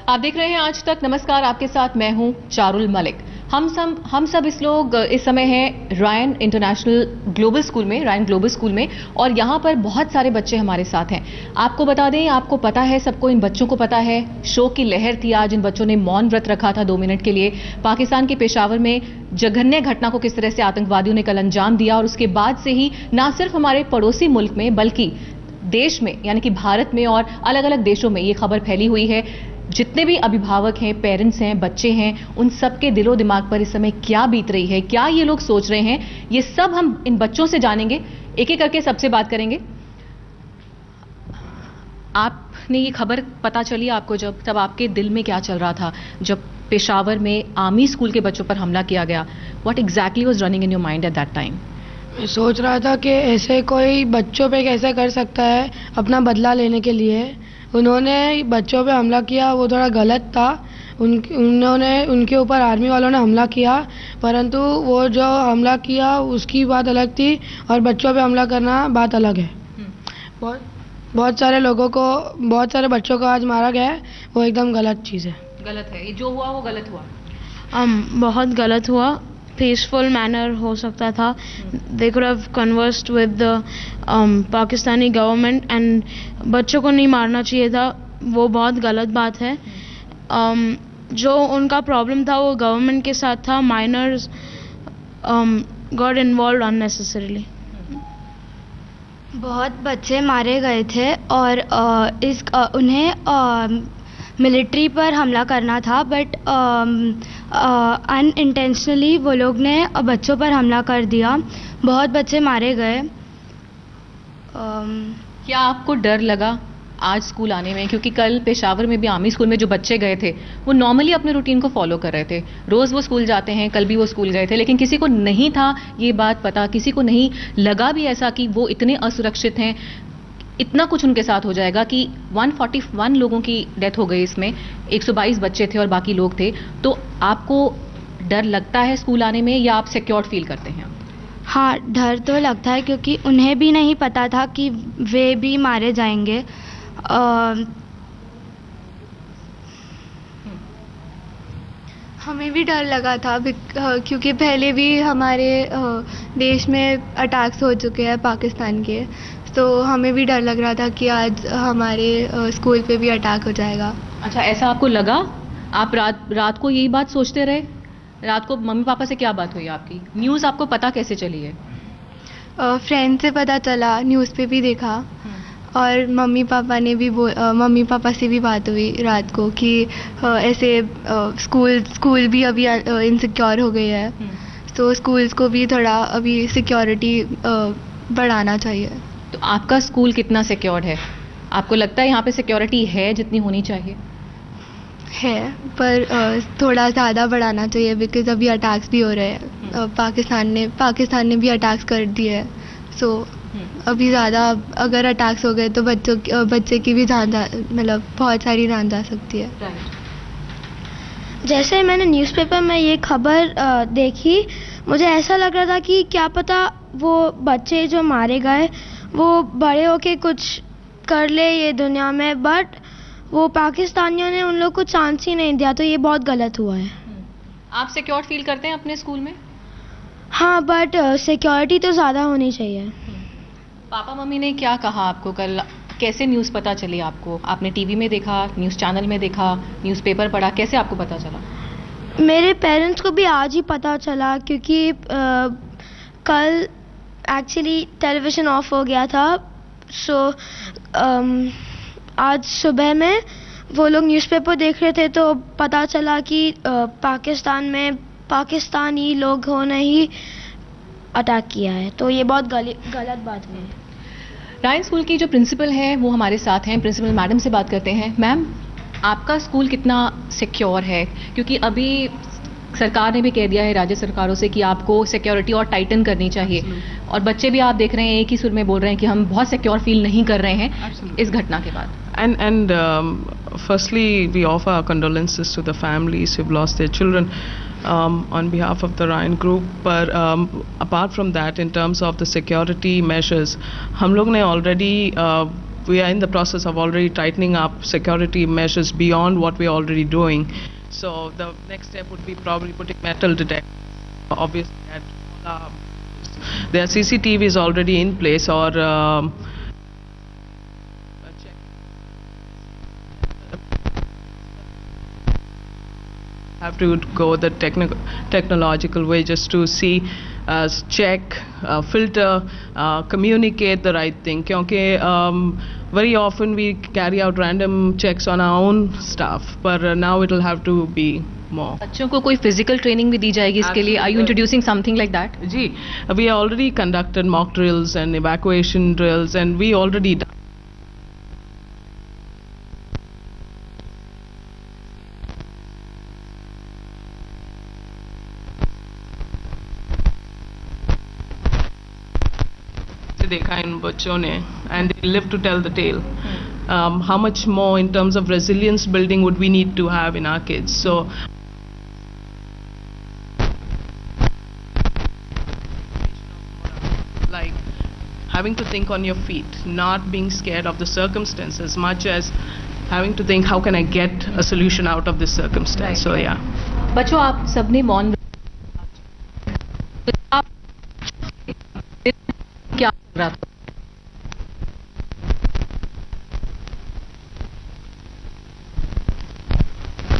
आप देख रहे हैं आज तक। नमस्कार, आपके साथ मैं हूं चारुल मलिक। हम सब इस समय हैं रायन इंटरनेशनल ग्लोबल स्कूल में, रायन ग्लोबल स्कूल में, और यहां पर बहुत सारे बच्चे हमारे साथ हैं। आपको बता दें, आपको पता है, सबको इन बच्चों को पता है, शोक की लहर थी आज। इन बच्चों ने मौन व्रत रखा था 2 मिनट के लिए। पाकिस्तान के पेशावर में जघन्य घटना को किस तरह से आतंकवादियों ने कल अंजाम दिया, और उसके बाद से ही ना सिर्फ हमारे पड़ोसी मुल्क में बल्कि देश में यानी कि भारत में और अलग अलग देशों में ये खबर फैली हुई है। जितने भी अभिभावक हैं, पेरेंट्स हैं, बच्चे हैं, उन सबके दिलो दिमाग पर इस समय क्या बीत रही है, क्या ये लोग सोच रहे हैं, ये सब हम इन बच्चों से जानेंगे। एक एक करके सबसे बात करेंगे। आपने ये खबर पता चली आपको तब आपके दिल में क्या चल रहा था जब पेशावर में आर्मी स्कूल के बच्चों पर हमला किया गया? What exactly was running in your mind at that time? सोच रहा था कि ऐसे कोई बच्चों पे कैसे कर सकता है अपना बदला लेने के लिए। उन्होंने बच्चों पे हमला किया, वो थोड़ा गलत था। उन्होंने उनके ऊपर आर्मी वालों ने हमला किया, परंतु वो जो हमला किया उसकी बात अलग थी और बच्चों पे हमला करना बात अलग है। बहुत सारे लोगों को, बहुत सारे बच्चों को आज मारा गया है, वो एकदम गलत चीज़ है। गलत है, ये जो हुआ वो गलत हुआ। बहुत गलत हुआ। पीसफुल मैनर हो सकता था। They could have conversed with the Pakistani government and बच्चों को नहीं मारना चाहिए था, वो बहुत गलत बात है। जो उनका प्रॉब्लम था वो गवर्नमेंट के साथ था। Miners got involve unnecessarily. बहुत बच्चे मारे गए थे और उन्हें मिलिट्री पर हमला करना था, बट अनइंटेंशनली वो लोग ने बच्चों पर हमला कर दिया। बहुत बच्चे मारे गए। क्या आपको डर लगा आज स्कूल आने में? क्योंकि कल पेशावर में भी आर्मी स्कूल में जो बच्चे गए थे वो नॉर्मली अपने रूटीन को फॉलो कर रहे थे, रोज़ वो स्कूल जाते हैं, कल भी वो स्कूल गए थे, लेकिन किसी को नहीं था ये बात पता, किसी को नहीं लगा भी ऐसा कि वो इतने असुरक्षित हैं, इतना कुछ उनके साथ हो जाएगा कि 141 लोगों की डेथ हो गई इसमें, 122 बच्चे थे और बाकी लोग थे। तो आपको डर लगता है स्कूल आने में या आप सिक्योर फील करते हैं? हाँ, डर तो लगता है क्योंकि उन्हें भी नहीं पता था कि वे भी मारे जाएंगे। हमें भी डर लगा था क्योंकि पहले भी हमारे देश में अटैक्स हो चुके हैं पाकिस्तान के, तो हमें भी डर लग रहा था कि आज हमारे स्कूल पे भी अटैक हो जाएगा। अच्छा, ऐसा आपको लगा? आप रात को यही बात सोचते रहे? रात को मम्मी पापा से क्या बात हुई आपकी? न्यूज़ आपको पता कैसे चली है? फ्रेंड से पता चला, न्यूज़ पे भी देखा, और मम्मी पापा से भी बात हुई रात को कि ऐसे स्कूल भी अभी इनसिक्योर हो गई है, तो स्कूल्स को भी थोड़ा अभी सिक्योरिटी बढ़ाना चाहिए। तो आपका स्कूल कितना सिक्योर्ड है? आपको लगता है यहाँ पे सिक्योरिटी है जितनी होनी चाहिए? है, पर थोड़ा ज़्यादा बढ़ाना चाहिए, बिकॉज अभी अटैक्स भी हो रहे हैं। पाकिस्तान ने भी अटैक्स कर दिए हैं, सो अभी ज़्यादा अगर अटैक्स हो गए तो बच्चे की भी जान मतलब बहुत सारी जान जा सकती है। जैसे मैंने न्यूज़पेपर में ये खबर देखी, मुझे ऐसा लग रहा था कि क्या पता वो बच्चे जो मारे गए वो बड़े होके कुछ कर ले ये दुनिया में, बट वो पाकिस्तानियों ने उन लोग को चांस ही नहीं दिया, तो ये बहुत गलत हुआ है। आप सिक्योर फील करते हैं अपने स्कूल में? हाँ, बट सिक्योरिटी तो ज़्यादा होनी चाहिए। पापा मम्मी ने क्या कहा आपको कल? कैसे न्यूज़ पता चली आपको? आपने टीवी में देखा, न्यूज़ चैनल में देखा, न्यूज़पेपर पढ़ा, कैसे आपको पता चला? मेरे पेरेंट्स को भी आज ही पता चला क्योंकि कल एक्चुअली टेलीविज़न ऑफ हो गया था, सो आज सुबह में वो लोग न्यूज़पेपर देख रहे थे तो पता चला कि पाकिस्तान में पाकिस्तानी लोगों ने ही अटैक किया है, तो ये बहुत गलत बात हुई है। रायन स्कूल की जो प्रिंसिपल है वो हमारे साथ हैं, प्रिंसिपल मैडम से बात करते हैं। मैम, आपका स्कूल कितना सिक्योर है? क्योंकि अभी सरकार ने भी कह दिया है, राज्य सरकारों से, कि आपको सिक्योरिटी और टाइटन करनी चाहिए, और बच्चे भी आप देख रहे हैं एक ही सुर में बोल रहे हैं कि हम बहुत सिक्योर फील नहीं कर रहे हैं इस घटना के बाद। And firstly, we offer our condolences to the families who've lost their children on behalf of the Ryan Group. But apart from that, in terms of the security measures, हम लोग ने already we are in the process of already tightening up security measures beyond what we are already doing. So the next step would be probably putting metal detectors. Obviously, at all our, there are CCTVs already in place, or have to go the technological way just to see, check, filter, communicate the right thing. Because very often we carry out random checks on our own stuff, but now it will have to be more. बच्चों को कोई physical training भी दी जाएगी इसके लिए? Are you introducing something like that? जी, we already conducted mock drills and evacuation drills, and we already done. देखा इन बच्चों ने, and they live to tell the tale. How much more in terms of resilience building would we need to have in our kids? So like having to think on your feet, not being scared of the circumstance as much as having to think how can I get a solution out of this circumstance. So yeah. बच्चों, आप सबने मौन क्या लग रहा था?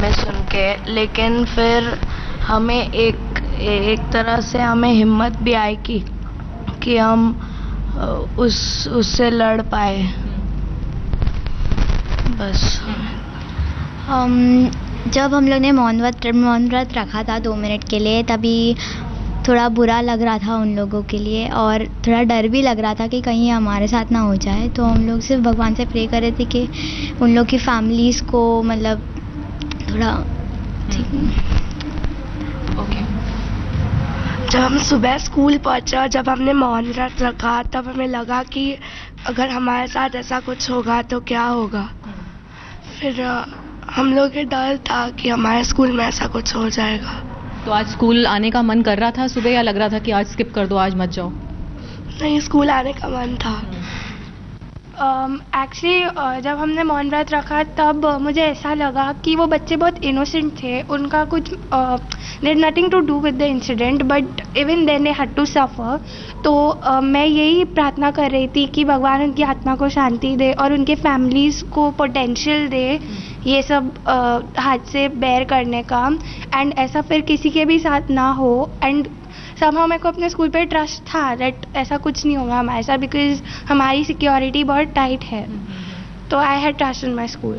मैं सुन के, लेकिन फिर हमें एक तरह से हमें हिम्मत भी आई कि हम उससे लड़ पाए। बस जब हम लोग ने मौन व्रत रखा था 2 मिनट के लिए, तभी थोड़ा बुरा लग रहा था उन लोगों के लिए, और थोड़ा डर भी लग रहा था कि कहीं हमारे साथ ना हो जाए। तो हम लोग सिर्फ भगवान से प्रे कर रहे थे कि उन लोग की फैमिलीज़ को मतलब थोड़ा ठीक। ओके। जब हम सुबह स्कूल पहुंचा, जब हमने मौन व्रत रखा, तब हमें लगा कि अगर हमारे साथ ऐसा कुछ होगा तो क्या होगा। फिर हम लोग के डर था कि हमारे स्कूल में ऐसा कुछ हो जाएगा। तो आज स्कूल आने का मन कर रहा था सुबह, या लग रहा था कि आज स्किप कर दो, आज मत जाओ? नहीं, स्कूल आने का मन था। एक्चुअली जब हमने मौन व्रत रखा तब मुझे ऐसा लगा कि वो बच्चे बहुत इनोसेंट थे, उनका कुछ there nothing to do with the incident, but even then they had to suffer. तो मैं यही प्रार्थना कर रही थी कि भगवान उनकी आत्मा को शांति दे और उनके फैमिलीज़ को पोटेंशियल दे ये सब हादसे बेयर करने का, एंड ऐसा फिर किसी के भी साथ ना हो। एंड समहाउ मेरे को अपने स्कूल पे ट्रस्ट था दैट ऐसा कुछ नहीं होगा हमारे साथ, बिकॉज हमारी सिक्योरिटी बहुत टाइट है। तो I had trust in my school.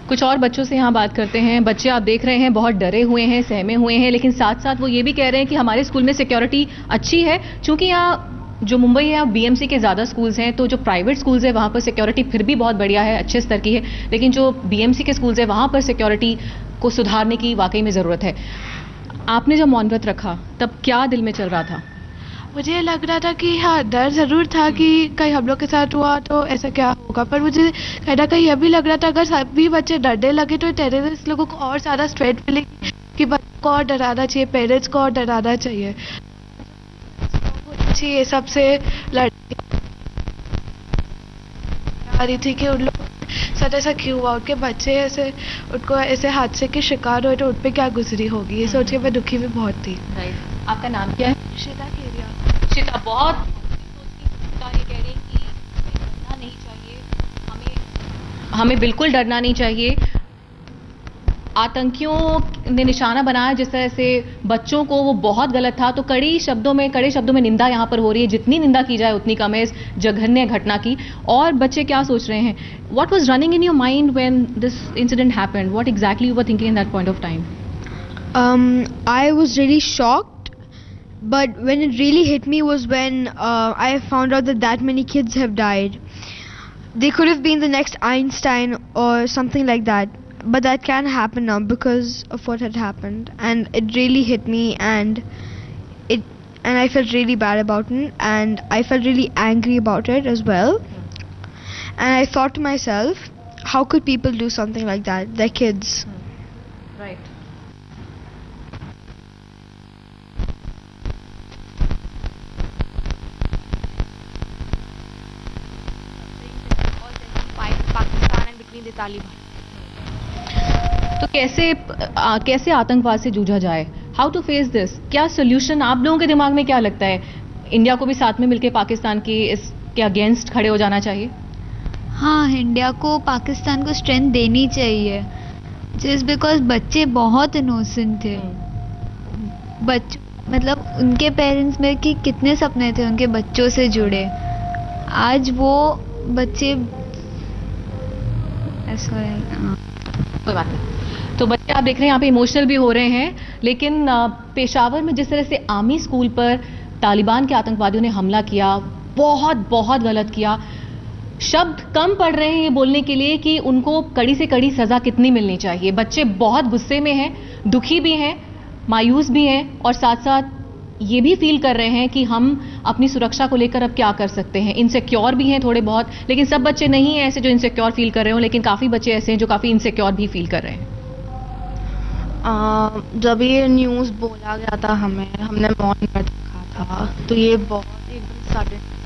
कुछ और बच्चों से यहाँ बात करते हैं। बच्चे आप देख रहे हैं बहुत डरे हुए हैं, सहमे हुए हैं, लेकिन साथ साथ वो ये भी कह रहे हैं कि हमारे स्कूल में सिक्योरिटी अच्छी है। चूँकि यहाँ जो मुंबई है, यहाँ बीएमसी के ज़्यादा स्कूल्स हैं, तो जो प्राइवेट स्कूल्स है वहाँ पर सिक्योरिटी फिर भी बहुत बढ़िया है, अच्छे स्तर की है। लेकिन जो बीएमसी के स्कूल्स है वहाँ पर सिक्योरिटी को सुधारने की वाकई में ज़रूरत है। आपने जब मौन व्रत रखा तब क्या दिल में चल रहा था? मुझे लग रहा था कि हाँ, डर ज़रूर था कि कहीं हम लोग के साथ हुआ तो ऐसा क्या होगा, पर मुझे कहीं ना कहीं यह भी लग रहा था अगर सभी बच्चे डरने लगे तो टेररिस्ट लोगों को और ज़्यादा स्ट्रेस मिलेगी कि बच्चों को और डराना चाहिए, पेरेंट्स को और डराना चाहिए। ये सबसे लड़ती आ रही थी कि उन लोग साथ ऐसा क्यों हुआ, उनके बच्चे ऐसे उनको ऐसे हादसे के शिकार हुए तो उन पर क्या गुजरी होगी, ये सोच के मैं दुखी भी बहुत थी। आपका नाम क्या है? श्वेता केरिया। श्वेता, बहुत ये कह रही कि डरना नहीं चाहिए, हमें बिल्कुल डरना नहीं चाहिए। आतंकियों ने निशाना बनाया जिस तरह से बच्चों को, वो बहुत गलत था। तो कड़े शब्दों में निंदा यहाँ पर हो रही है, जितनी निंदा की जाए उतनी कम है इस जघन्य घटना की। और बच्चे क्या सोच रहे हैं? What was running in your mind when this incident happened? What exactly you were thinking in that point of time? I was really shocked, but when it really hit me was when I found out that many kids have died. They could have been the next Einstein or something like that. But that can happen now because of what had happened, and it really hit me, and I felt really bad about it, and I felt really angry about it as well. And I thought to myself, how could people do something like that? They're kids. Right. नहीं दे तालिबान। तो कैसे आतंकवाद से जूझा जाए? How to face this? क्या solution आप लोगों के दिमाग में क्या लगता है? इंडिया को भी साथ में मिलकर पाकिस्तान की इसके अगेंस्ट खड़े हो जाना चाहिए? हाँ, इंडिया को पाकिस्तान को स्ट्रेंथ देनी चाहिए, जस्ट बिकॉज बच्चे बहुत इनोसेंट थे। मतलब उनके पेरेंट्स में कि कितने सपने थे उनके बच्चों से जुड़े, आज वो बच्चे ऐसा कोई बात नहीं। तो बच्चे आप देख रहे हैं यहाँ पे इमोशनल भी हो रहे हैं, लेकिन पेशावर में जिस तरह से आर्मी स्कूल पर तालिबान के आतंकवादियों ने हमला किया, बहुत बहुत गलत किया। शब्द कम पड़ रहे हैं ये बोलने के लिए कि उनको कड़ी से कड़ी सजा कितनी मिलनी चाहिए। बच्चे बहुत गुस्से में हैं, दुखी भी हैं, मायूस भी हैं, और साथ साथ ये भी फील कर रहे हैं कि हम अपनी सुरक्षा को लेकर अब क्या कर सकते हैं। इनसिक्योर भी हैं थोड़े बहुत, लेकिन सब बच्चे नहीं हैं ऐसे जो इनसिक्योर फील कर रहे हो, लेकिन काफ़ी बच्चे ऐसे हैं जो काफ़ी इनसिक्योर भी फील कर रहे हैं। जब ये न्यूज़ बोला गया था हमने मौन रखा था, तो ये बहुत एकदम सडन